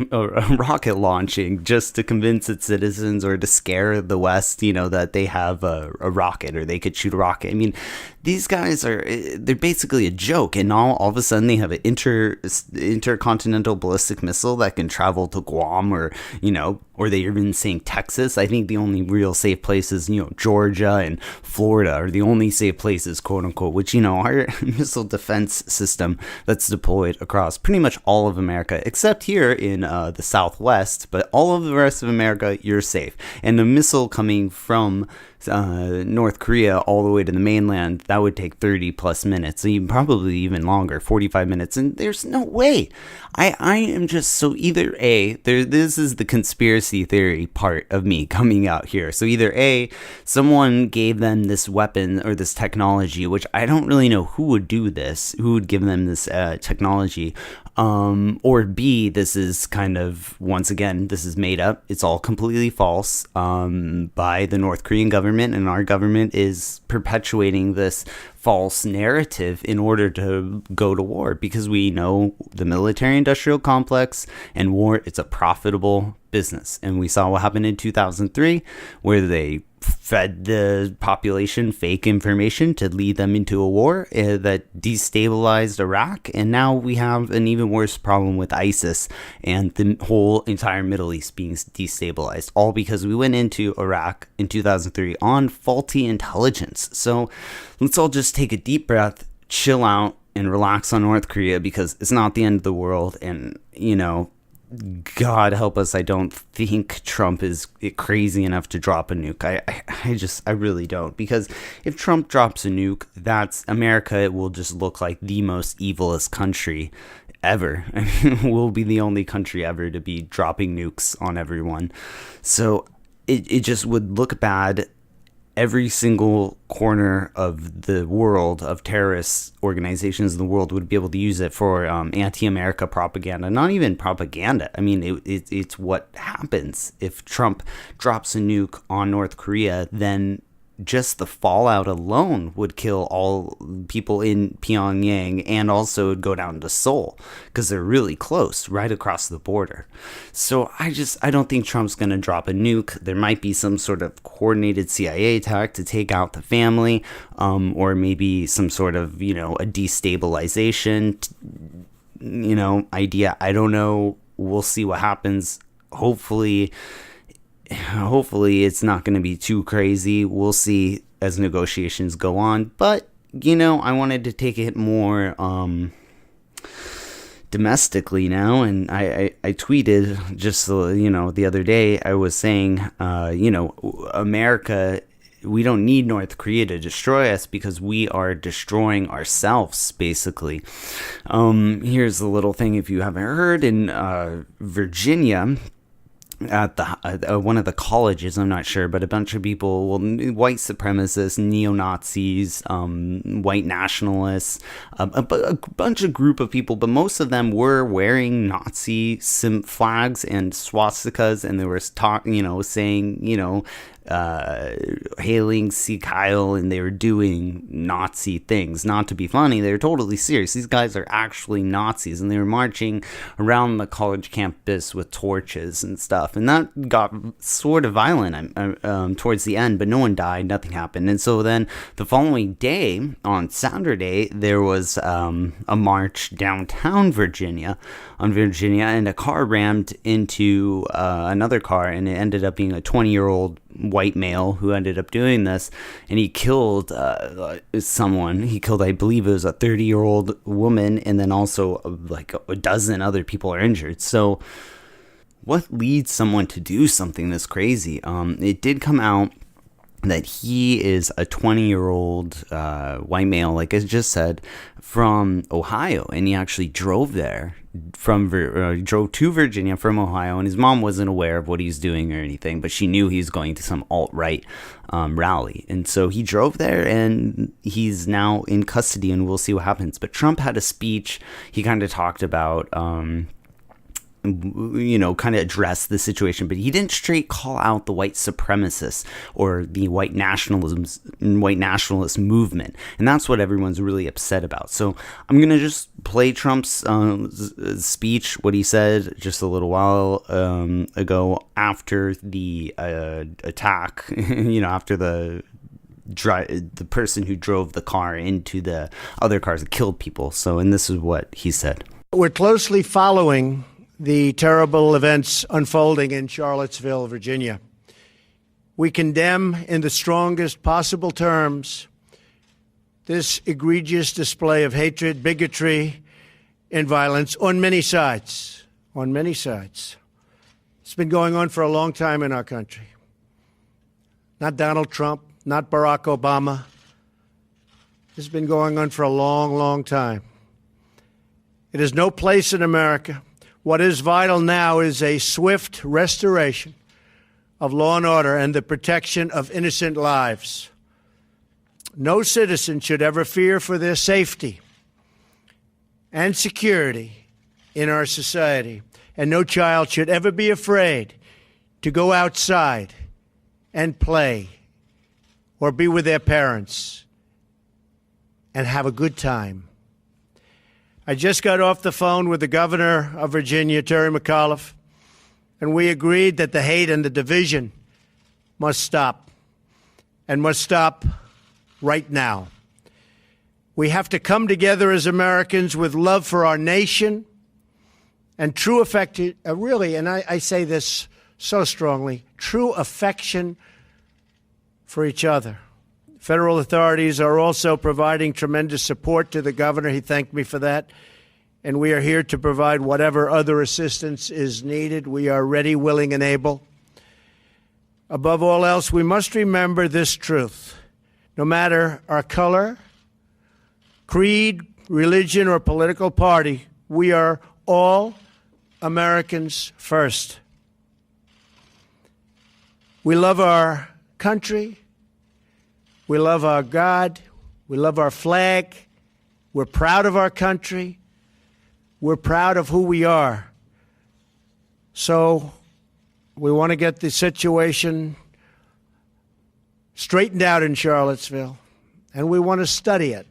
rocket launching just to convince its citizens, or to scare the West, you know, that they have a rocket, or they could shoot a rocket. I mean, these guys they're basically a joke, and all of a sudden they have an intercontinental ballistic missile that can travel to Guam, or, you know, or they're even saying Texas. I think the only real safe places, you know, Georgia and Florida are the only safe places, quote unquote, which, you know, our missile defense system that's deployed across pretty much all of America, except here in the Southwest, but all of the rest of America, you're safe. And a missile coming from North Korea all the way to the mainland, that would take 30 plus minutes, so probably even longer, 45 minutes, and there's no way. I am just so either this is the conspiracy theory part of me coming out here. So either someone gave them this weapon or this technology, which I don't really know who would do this, who would give them this technology, or B, this is kind of, once again, this is made up. It's all completely false by the North Korean government, and our government is perpetuating this false narrative in order to go to war, because we know the military-industrial complex and war, it's a profitable business. And we saw what happened in 2003, where they fed the population fake information to lead them into a war that destabilized Iraq. And now we have an even worse problem with ISIS and the whole entire Middle East being destabilized, all because we went into Iraq in 2003 on faulty intelligence. So let's all just take a deep breath, chill out, and relax on North Korea, because it's not the end of the world. And, you know, God help us, I don't think Trump is crazy enough to drop a nuke. I really don't. Because if Trump drops a nuke, that's America. It will just look like the most evilest country ever. We'll be the only country ever to be dropping nukes on everyone. So it just would look bad. Every single corner of the world, of terrorist organizations in the world, would be able to use it for anti-America propaganda. Not even propaganda. I mean, it's what happens. If Trump drops a nuke on North Korea, then just the fallout alone would kill all people in Pyongyang, and also go down to Seoul, because they're really close, right across the border. So I don't think Trump's going to drop a nuke. There might be some sort of coordinated CIA attack to take out the family, or maybe some sort of, you know, a destabilization, you know, idea. I don't know. We'll see what happens. Hopefully it's not going to be too crazy. We'll see as negotiations go on. But, you know, I wanted to take it more domestically now. And I tweeted just, you know, the other day, I was saying, you know, America, we don't need North Korea to destroy us, because we are destroying ourselves, basically. Here's a little thing, if you haven't heard, in Virginia, at the one of the colleges, I'm not sure, but a bunch of people, well, white supremacists, neo-Nazis, white nationalists, a bunch of group of people, but most of them were wearing Nazi flags and swastikas, and they were saying, you know, hailing Sieg Heil, and they were doing Nazi things. Not to be funny, they were totally serious. These guys are actually Nazis, and they were marching around the college campus with torches and stuff, and that got sort of violent towards the end, but no one died, nothing happened. And so then the following day, on Saturday, there was a march downtown Virginia, and a car rammed into another car, and it ended up being a 20-year-old white male who ended up doing this, and he killed someone. He killed, I believe it was a 30-year-old woman, and then also like a dozen other people are injured. So what leads someone to do something this crazy? It did come out that he is a 20-year-old white male, like I just said, from Ohio, and he actually drove there drove to Virginia from Ohio, and his mom wasn't aware of what he was doing or anything, but she knew he was going to some alt-right rally, and so he drove there, and he's now in custody, and we'll see what happens. But Trump had a speech. He kind of talked about you know, kind of address the situation, but he didn't straight call out the white supremacists or the white nationalist movement, and that's what everyone's really upset about. So I'm gonna just play Trump's speech, what he said just a little while ago after the attack, you know, after the person who drove the car into the other cars that killed people. So, and this is what he said. We're closely following the terrible events unfolding in Charlottesville, Virginia. We condemn in the strongest possible terms this egregious display of hatred, bigotry, and violence on many sides. On many sides. It's been going on for a long time in our country. Not Donald Trump, not Barack Obama. This has been going on for a long, long time. It has no place in America. What is vital now is a swift restoration of law and order and the protection of innocent lives. No citizen should ever fear for their safety and security in our society, and no child should ever be afraid to go outside and play or be with their parents and have a good time. I just got off the phone with the governor of Virginia, Terry McAuliffe, and we agreed that the hate and the division must stop. and must stop right now. We have to come together as Americans with love for our nation and true affection, and I say this so strongly, true affection for each other. Federal authorities are also providing tremendous support to the governor. He thanked me for that. And we are here to provide whatever other assistance is needed. We are ready, willing, and able. Above all else, we must remember this truth. No matter our color, creed, religion, or political party, we are all Americans first. We love our country. We love our God. We love our flag. We're proud of our country. We're proud of who we are. So we want to get the situation straightened out in Charlottesville, and we want to study it.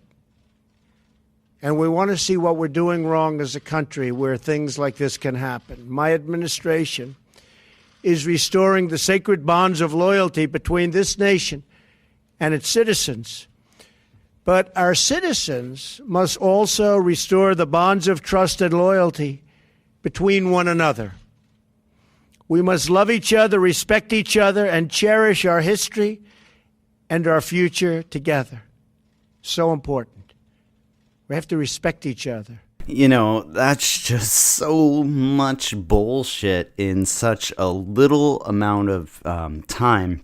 And we want to see what we're doing wrong as a country where things like this can happen. My administration is restoring the sacred bonds of loyalty between this nation and its citizens. But our citizens must also restore the bonds of trust and loyalty between one another. We must love each other, respect each other, and cherish our history and our future together. So important. We have to respect each other. You know, that's just so much bullshit in such a little amount of time.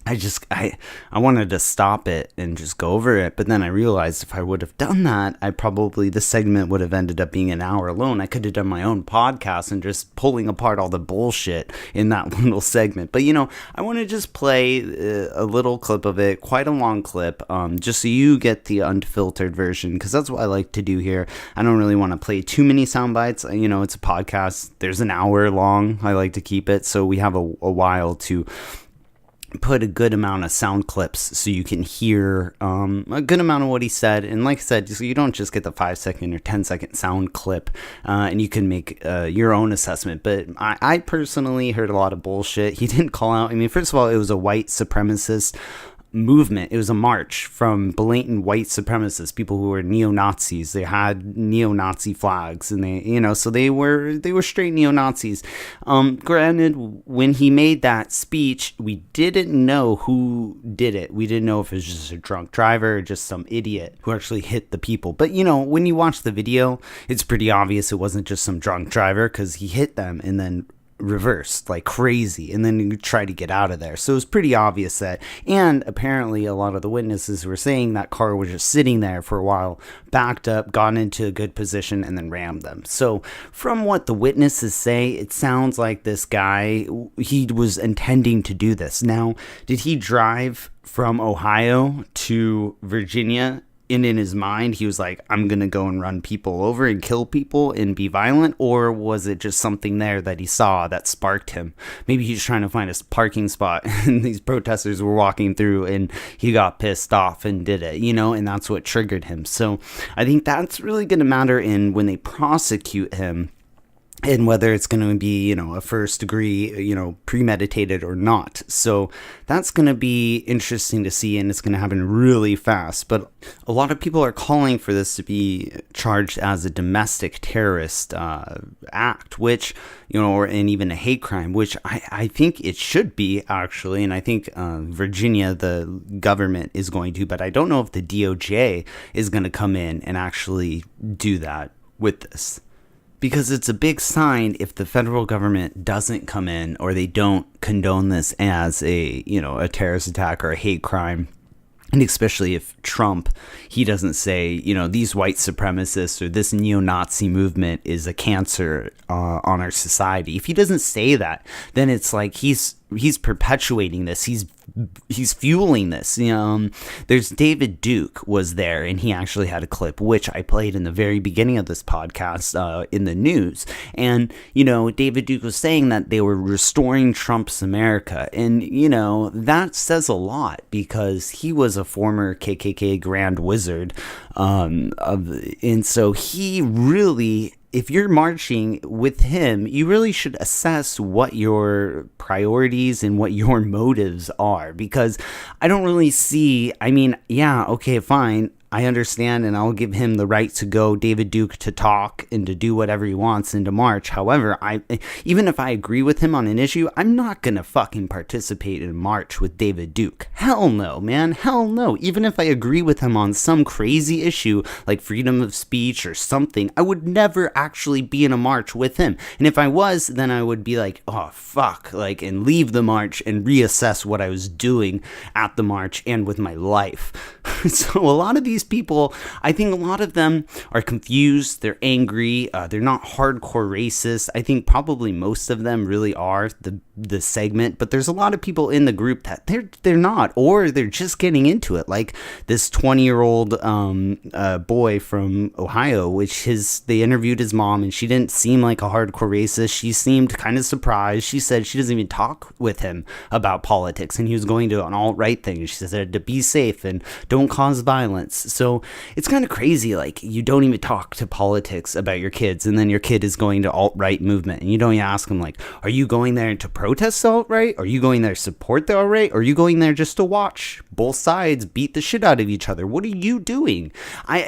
I wanted to stop it and just go over it, but then I realized if I would have done that, the segment would have ended up being an hour alone. I could have done my own podcast and just pulling apart all the bullshit in that little segment. But, you know, I want to just play a little clip of it, quite a long clip, just so you get the unfiltered version, because that's what I like to do here. I don't really want to play too many sound bites. You know, it's a podcast. There's an hour long. I like to keep it, so we have a while to put a good amount of sound clips so you can hear a good amount of what he said. And like I said, so you don't just get the 5-second or 10-second sound clip and you can make your own assessment. But I personally heard a lot of bullshit. He didn't call out, I mean, first of all, it was a white supremacist movement. It was a march from blatant white supremacists, people who were neo-Nazis. They had neo-Nazi flags, and they were straight neo-Nazis. Granted, when he made that speech, we didn't know who did it. We didn't know if it was just a drunk driver or just some idiot who actually hit the people. But you know, when you watch the video, it's pretty obvious it wasn't just some drunk driver, because he hit them and then reversed like crazy and then you try to get out of there. So it was pretty obvious that, and apparently a lot of the witnesses were saying that car was just sitting there for a while, backed up, got into a good position, and then rammed them. So from what the witnesses say, it sounds like this guy, he was intending to do this. Now, did he drive from Ohio to Virginia? And in his mind, he was like, I'm going to go and run people over and kill people and be violent? Or was it just something there that he saw that sparked him? Maybe he's trying to find a parking spot and these protesters were walking through and he got pissed off and did it, you know, and that's what triggered him. So I think that's really going to matter in when they prosecute him. And whether it's going to be, you know, a first degree, you know, premeditated or not. So that's going to be interesting to see, and it's going to happen really fast. But a lot of people are calling for this to be charged as a domestic terrorist act, which, you know, and even a hate crime, which I think it should be, actually. And I think Virginia, the government, is going to. But I don't know if the DOJ is going to come in and actually do that with this. Because it's a big sign if the federal government doesn't come in or they don't condone this as a, you know, a terrorist attack or a hate crime. And especially if Trump, he doesn't say, you know, these white supremacists or this neo-Nazi movement is a cancer on our society. If he doesn't say that, then it's like he's perpetuating this. He's fueling this. You know, there's David Duke was there, and he actually had a clip which I played in the very beginning of this podcast in the news. And you know, David Duke was saying that they were restoring Trump's America, and you know, that says a lot because he was a former KKK Grand Wizard, and so he really if you're marching with him, you really should assess what your priorities and what your motives are, because I don't really see, I mean, yeah, okay, fine. I understand, and I'll give him the right to go, David Duke, to talk and to do whatever he wants and to march. However, even if I agree with him on an issue, I'm not gonna fucking participate in a march with David Duke. Hell no, man. Hell no. Even if I agree with him on some crazy issue like freedom of speech or something, I would never actually be in a march with him. And if I was, then I would be like, oh, fuck, like, and leave the march and reassess what I was doing at the march and with my life. So a lot of these people, I think a lot of them are confused, they're angry, they're not hardcore racist. I think probably most of them really are the segment, but there's a lot of people in the group that they're not, or they're just getting into it, like this 20-year-old boy from Ohio, which they interviewed his mom, and she didn't seem like a hardcore racist. She seemed kind of surprised. She said she doesn't even talk with him about politics, and he was going to an alt-right thing. She said to be safe and don't cause violence. So it's kind of crazy, like, you don't even talk to politics about your kids, and then your kid is going to alt-right movement, and you don't even ask them, like, are you going there to protest the alt-right? Are you going there to support the alt-right? Or are you going there just to watch both sides beat the shit out of each other? What are you doing?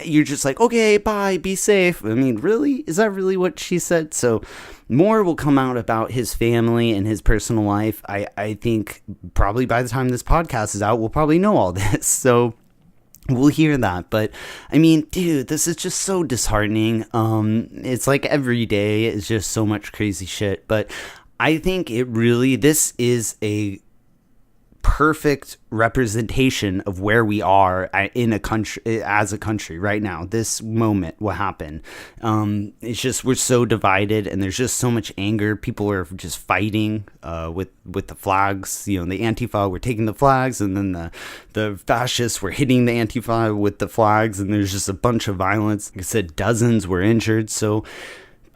You're just like, okay, bye, be safe. I mean, really? Is that really what she said? So more will come out about his family and his personal life. I think probably by the time this podcast is out, we'll probably know all this. So we'll hear that. But I mean, dude, this is just so disheartening. It's like every day is just so much crazy shit. But I think this is a perfect representation of where we are in a country, as a country right now. This moment, what happened, it's just, we're so divided, and there's just so much anger. People are just fighting with the flags. You know, the Antifa were taking the flags, and then the fascists were hitting the Antifa with the flags, and there's just a bunch of violence. Like I said, dozens were injured. So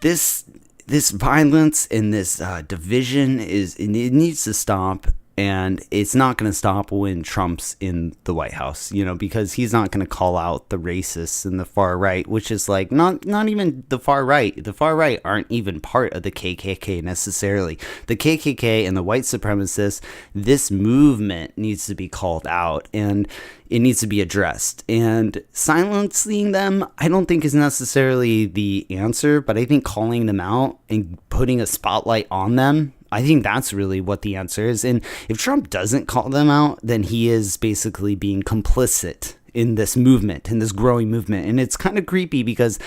this violence and this division it needs to stop. And it's not going to stop when Trump's in the White House, you know, because he's not going to call out the racists and the far right, which is like not even the far right. The far right aren't even part of the KKK necessarily. The KKK and the white supremacists, this movement needs to be called out, and it needs to be addressed. And silencing them, I don't think is necessarily the answer, but I think calling them out and putting a spotlight on them, I think that's really what the answer is. And if Trump doesn't call them out, then he is basically being complicit in this movement, in this growing movement. And it's kind of creepy because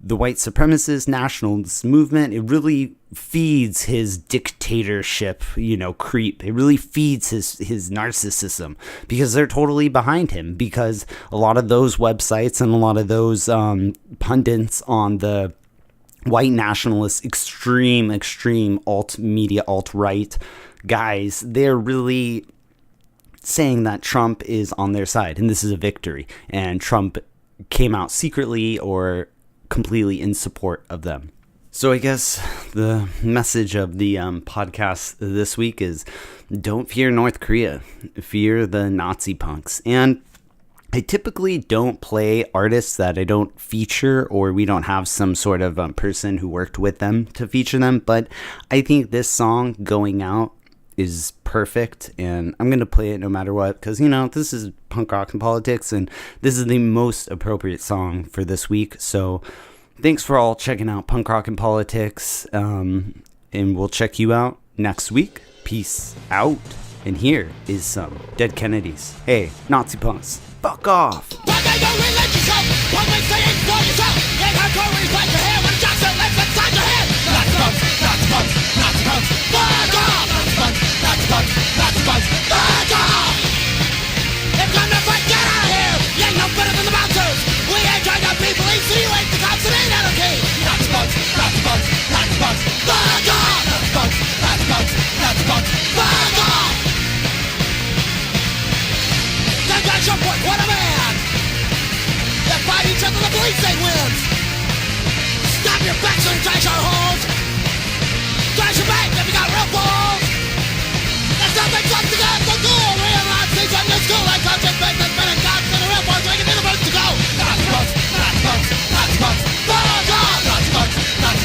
the white supremacist nationalist movement, it really feeds his dictatorship, you know, creep. It really feeds his narcissism, because they're totally behind him, because a lot of those websites and a lot of those pundits on the white nationalist, extreme alt-media, alt-right guys, they're really saying that Trump is on their side, and this is a victory, and Trump came out secretly or completely in support of them. So I guess the message of the podcast this week is, don't fear North Korea, fear the Nazi punks. And I typically don't play artists that I don't feature, or we don't have some sort of person who worked with them to feature them. But I think this song, Going Out, is perfect, and I'm going to play it no matter what, because, you know, this is punk rock and politics, and this is the most appropriate song for this week. So thanks for all checking out Punk Rock and Politics, and we'll check you out next week. Peace out. And here is some Dead Kennedys. Hey, Nazi punks, fuck off. What a man! They fight each other, the police state wins! Stop your backs and trash our holes! Trash your back if you got real balls! That's nothing but to go for cool! Realize things on your school like conscious faith that's been a god to the real boys making the first to go! Nazi punks! Nazi punks! Nazi punks! Fuck off! Nazi punks! Nazi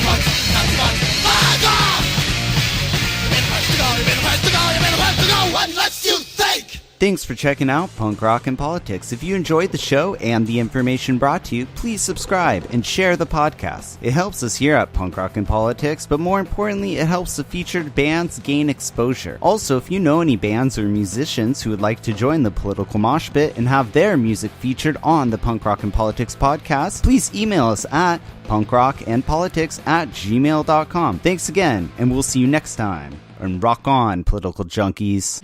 Thanks for checking out Punk Rock and Politics. If you enjoyed the show and the information brought to you, please subscribe and share the podcast. It helps us here at Punk Rock and Politics, but more importantly, it helps the featured bands gain exposure. Also, if you know any bands or musicians who would like to join the political mosh pit and have their music featured on the Punk Rock and Politics podcast, please email us at punkrockandpolitics@gmail.com. Thanks again, and we'll see you next time. And rock on, political junkies.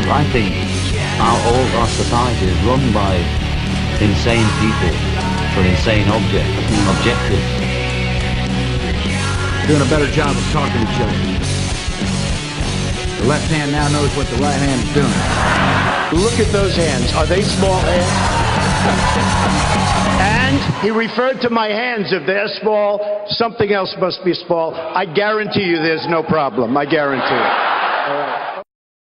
I think all our society is run by insane people for insane objectives. Doing a better job of talking to each other. The left hand now knows what the right hand is doing. Look at those hands. Are they small hands? And he referred to my hands. If they're small, something else must be small. I guarantee you there's no problem. I guarantee it. All right.